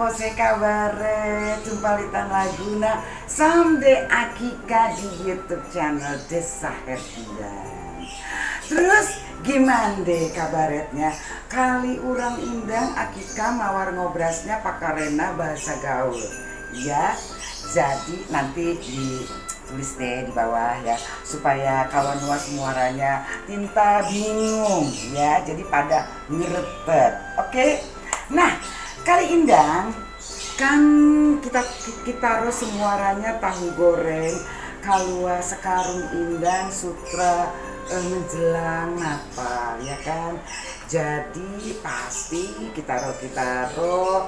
Pose kabaret Jumpalitan Laguna Samde Akika di YouTube channel Desa Herdian. Terus gimana deh kabaretnya? Kali urang indang Akika mawar ngobrasnya pakarena bahasa gaul. Ya, jadi nanti ditulis deh di bawah ya, supaya kawan luas muaranya tinta bingung ya, jadi pada ngerepet. Oke? Nah, kali indang kan kita taruh semuaranya tahu goreng kalua sekarung indang sutra menjelang Natal ya kan. Jadi pasti kita taruh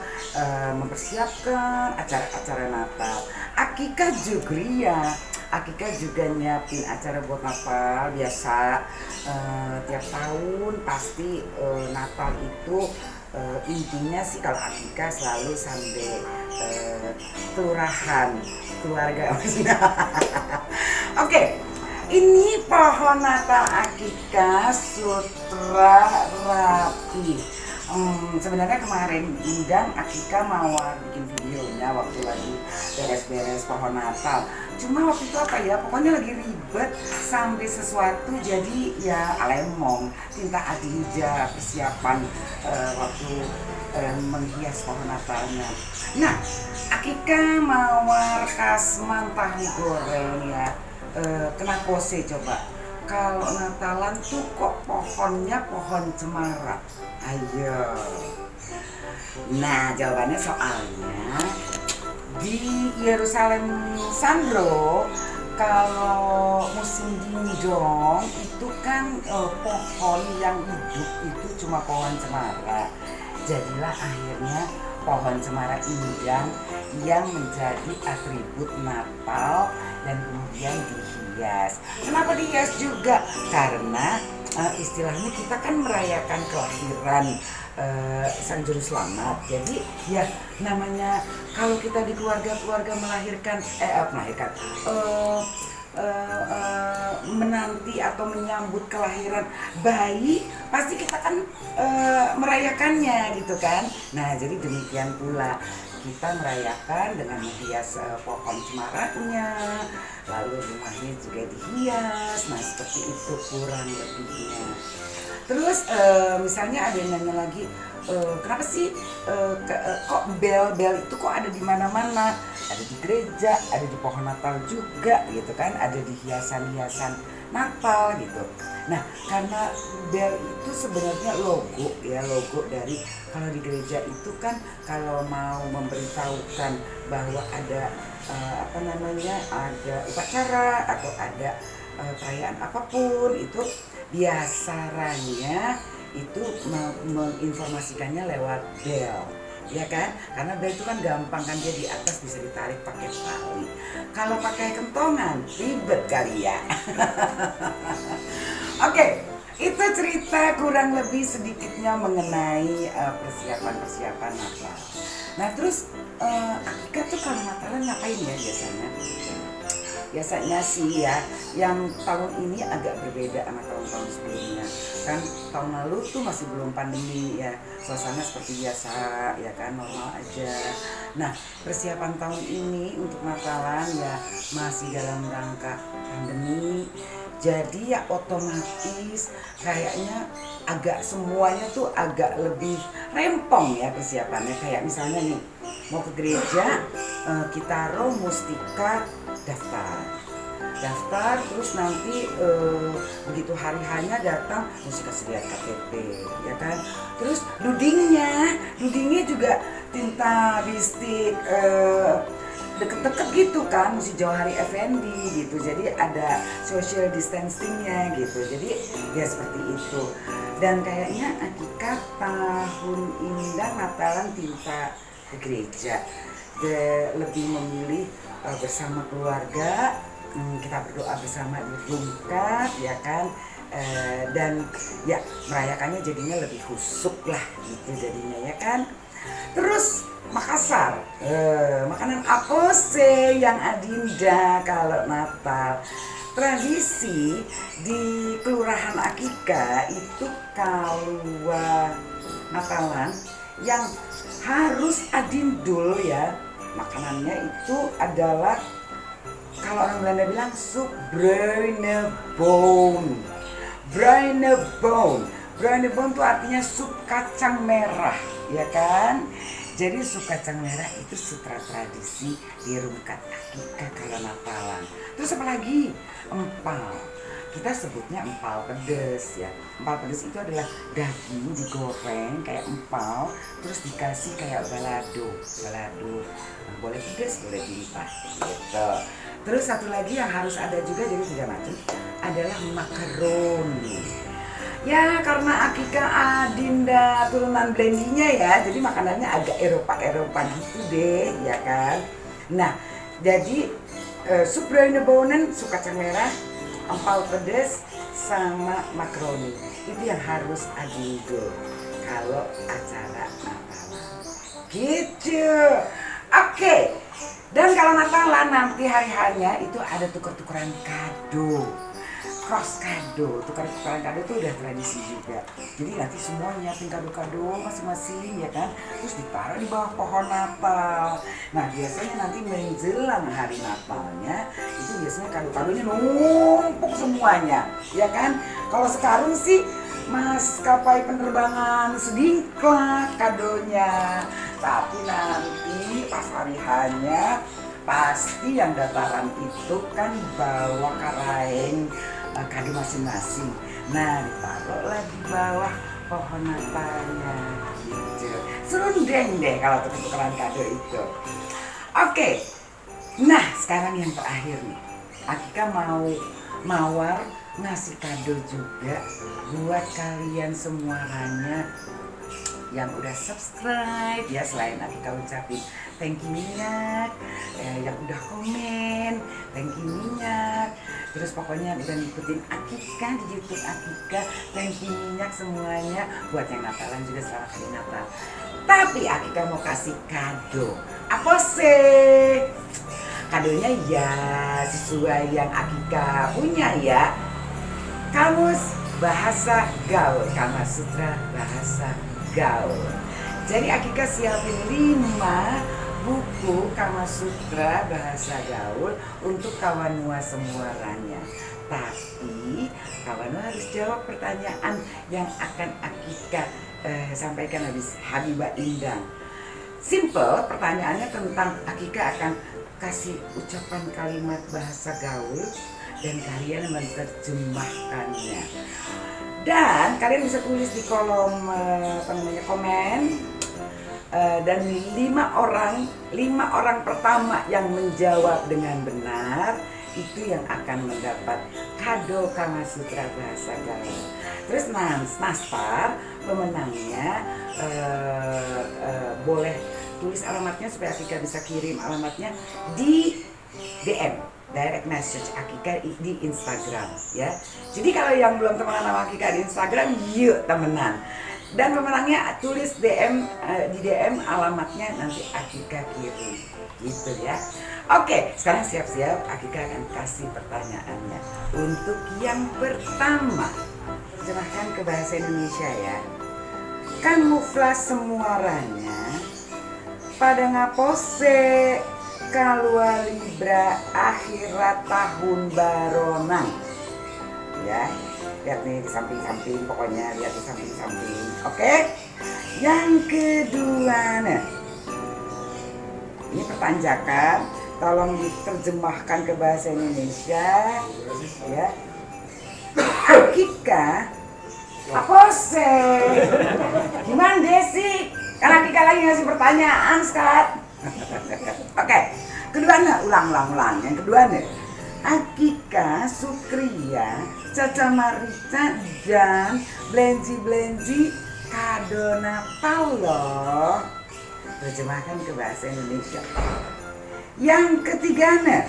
mempersiapkan acara-acara Natal. Akika juga nyiapin acara buat Natal biasa. Tiap tahun pasti Natal itu intinya sih kalau Akika selalu sampai kelurahan keluarga. Oke, ini pohon Natal Akika sutra rapi. Sebenarnya kemarin indang Akika mawar bikin videonya waktu lagi beres-beres pohon Natal. Cuma waktu itu apa ya, pokoknya lagi ribet sampai sesuatu jadi ya alemong tinta adija persiapan waktu menghias pohon Natalnya. Nah, Akika mawar kasman tahu goreng ya. Kenapa sih coba? Kalau Natalan tuh kok pohonnya pohon cemara? Ayo. Nah, jawabannya soalnya di Yerusalem Sandro kalau musim dingdong itu kan pohon yang hidup itu cuma pohon cemara. Jadilah akhirnya pohon cemara indang yang menjadi atribut Natal dan kemudian dihias. Kenapa dihias juga? Karena istilahnya kita kan merayakan kelahiran Sang Juru Selamat. Jadi ya namanya kalau kita di keluarga melahirkan menanti atau menyambut kelahiran bayi, pasti kita kan merayakannya gitu kan. Nah, jadi demikian pula kita merayakan dengan menghias pohon cemaranya, lalu rumahnya juga dihias. Nah, seperti itu kurang lebihnya. Terus misalnya ada yang nanya lagi, kenapa sih kok bel-bel itu kok ada di mana-mana? Ada di gereja, ada di pohon Natal juga gitu kan, ada di hiasan-hiasan Natal gitu. Nah, karena bel itu sebenarnya logo dari kalau di gereja itu kan kalau mau memberitahukan bahwa ada ada upacara atau ada perayaan apapun itu biasanya itu menginformasikannya lewat bel. Ya kan, karena bel itu kan gampang kan, dia di atas bisa ditarik pakai tali. Kalau pakai kentongan ribet kali ya. Oke, itu cerita kurang lebih sedikitnya mengenai persiapan Natal. Nah, terus Akika tuh kalau Natalan ngapain ya biasanya? Biasanya sih ya, yang tahun ini agak berbeda sama tahun-tahun sebelumnya. Kan tahun lalu tuh masih belum pandemi ya, suasana seperti biasa ya kan, normal aja. Nah, persiapan tahun ini untuk Natalan ya masih dalam rangka pandemi. Jadi ya otomatis kayaknya agak semuanya tuh agak lebih rempong ya persiapannya. Kayak misalnya nih, mau ke gereja, kita mustika daftar terus nanti begitu hari hanya datang mesti kasih lihat KTP ya kan. Terus dudingnya juga tinta bistik deket-deket gitu kan, mesti jauh hari Effendi gitu, jadi ada social distancingnya gitu. Jadi ya seperti itu. Dan kayaknya Akika tahun indang Natalan tinta ke gereja, lebih memilih bersama keluarga, kita berdoa bersama di rumah ya kan, dan ya merayakannya jadinya lebih husuk lah gitu jadinya ya kan. Terus Makassar, makanan apa sih yang adinda kalau Natal? Tradisi di Kelurahan Akika itu kalau Natalan yang harus adindul ya. Makanannya itu adalah kalau orang Belanda bilang sup bruine bone. Bruine bone. Bruine bone itu artinya sup kacang merah, ya kan? Jadi sup kacang merah itu sutra tradisi di rungkat akikah kalau Natalan. Terus apa lagi? Empal. Kita sebutnya empal pedes ya. Empal pedes itu adalah daging digoreng kayak empal, terus dikasih kayak balado. Nah, boleh pedes, boleh limpah gitu. Terus satu lagi yang harus ada juga, jadi 3 macam, adalah makaroni. Ya karena akikah Adinda turunan Blendinya ya, jadi makanannya agak Eropa gitu deh, ya kan. Nah, jadi sup bruine bonen, sup kacang merah, empal pedas, sama makaroni. Itu yang harus adindul kalau acara Natalan. Gitu. Oke. Dan kalau Natalan nanti hari-harinya itu ada tuker-tukeran kado. Cross kado, tukar-tukaran kado itu udah tradisi juga. Jadi nanti semua nyiapin kado-kado masing-masing ya kan, terus ditaruh di bawah pohon Natal. Nah biasanya nanti menjelang hari Natalnya itu biasanya kado-kadonya numpuk semuanya, ya kan. Kalau sekarang sih maskapai penerbangan sedikit kadonya, tapi nanti pas hari hanya pasti yang dataran itu kan bawa karaeng kado masing-masing. Nah ditaruhlah di bawah pohon Natalnya gitu. Serundeng deh kalau tuker-tukeran kado itu. Oke. Nah sekarang yang terakhir nih, akikah mau mawar ngasih kado juga buat kalian semuanya yang udah subscribe ya. Selain akikah ucapin thank you Minyak, yang udah komen thank you Minyak, terus pokoknya udah ngikutin akikah di YouTube akikah, thank you Minyak semuanya. Buat yang Natalan juga selamat hari Natal. Tapi akikah mau kasih kado apa sih? Kadonya ya sesuai yang akikah punya ya. Kamus Bahasa Gaul, Kama Sutra Bahasa Gaul. Jadi akikah siapin 5 buku Kama Sutra Bahasa Gaul untuk kawanua semuanya. Tapi kawanua harus jawab pertanyaan yang akan akikah sampaikan habis Habibah Indang. Simple, pertanyaannya tentang akikah akan kasih ucapan kalimat bahasa gaul dan kalian menerjemahkannya. Dan kalian bisa tulis di kolom komen. Dan 5 orang pertama yang menjawab dengan benar itu yang akan mendapat kado Kama Sutra Bahasa Gaul. Terus nastar pemenangnya boleh tulis alamatnya supaya akikah bisa kirim alamatnya di DM, direct message akikah di Instagram ya. Jadi kalau yang belum temenan sama akikah di Instagram, yuk temenan. Dan pemenangnya tulis DM di DM alamatnya, nanti akikah kirim gitu ya. Oke, sekarang siap-siap akikah akan kasih pertanyaannya. Untuk yang pertama, terjemahkan ke bahasa Indonesia ya. Kamuflas semuaranya pada ngapose kalua libra akhirat tahun baronang ya. Lihat nih di samping-samping, pokoknya lihat di samping-samping. Oke. Yang kedua nih, ini pertanjakan, tolong diterjemahkan ke bahasa Indonesia ya. Akikah apa sih? Gimana Desi? Karena akikah lagi ngasih pertanyaan sekarang. Oke, kedua ulang. Yang kedua nih, akikah, Sukria, Caca Marica dan Blenji kado Natal loh. Terjemahkan ke bahasa Indonesia. Yang ketiga nih,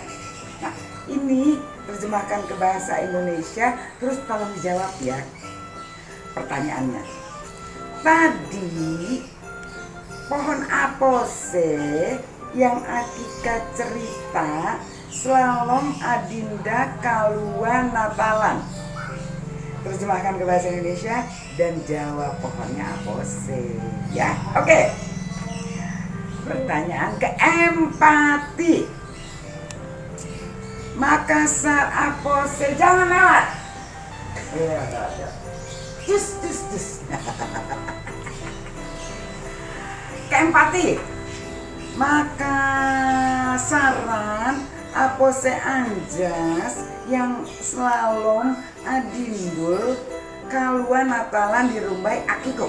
nah ini terjemahkan ke bahasa Indonesia, terus tolong dijawab ya pertanyaannya. Tadi pohon apa sih yang akikah cerita slalom Adinda kalua Natalan? Terjemahkan ke bahasa Indonesia dan jawab pohonnya apa sih ya. Oke. pertanyaan ke empati. Makassar Apose, jangan lewat. Cus. Ke empati. Makassaran Apose Anjas yang slalom adindul kaluan Natalan di Rumbai Akiko.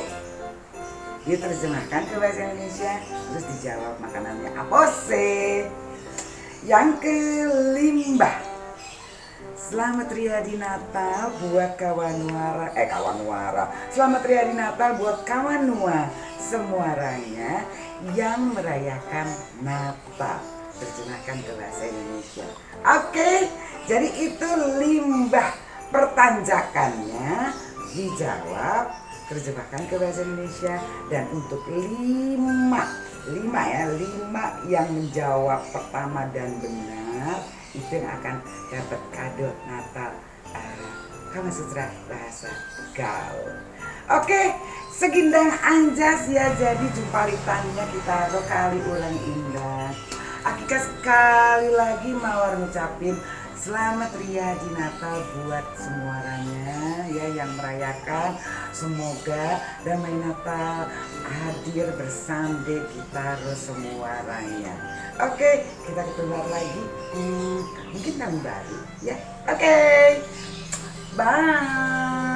Diterjemahkan ke bahasa Indonesia, terus dijawab makanannya Apose. Yang kelima, selamat Riyadi Natal buat Selamat Riyadi Natal buat kawanua semuanya yang merayakan Natal. Terjemahkan ke bahasa Indonesia. Oke, jadi itu limbah pertanjakannya dijawab, terjemahkan ke bahasa Indonesia. Dan untuk lima yang menjawab pertama dan benar itu yang akan dapat kado Natal Kamasutra bahasa gaul. Oke, segindang anjas ya, jadi jumpalitannya kita kali ulang indah. Akika sekali lagi mawar ngucapin selamat Riyadi Natal buat semuanya ya yang merayakan. Semoga damai Natal hadir bersande kita semuanya. Oke, kita ketemu lagi mungkin tahun baru ya. Oke, bye.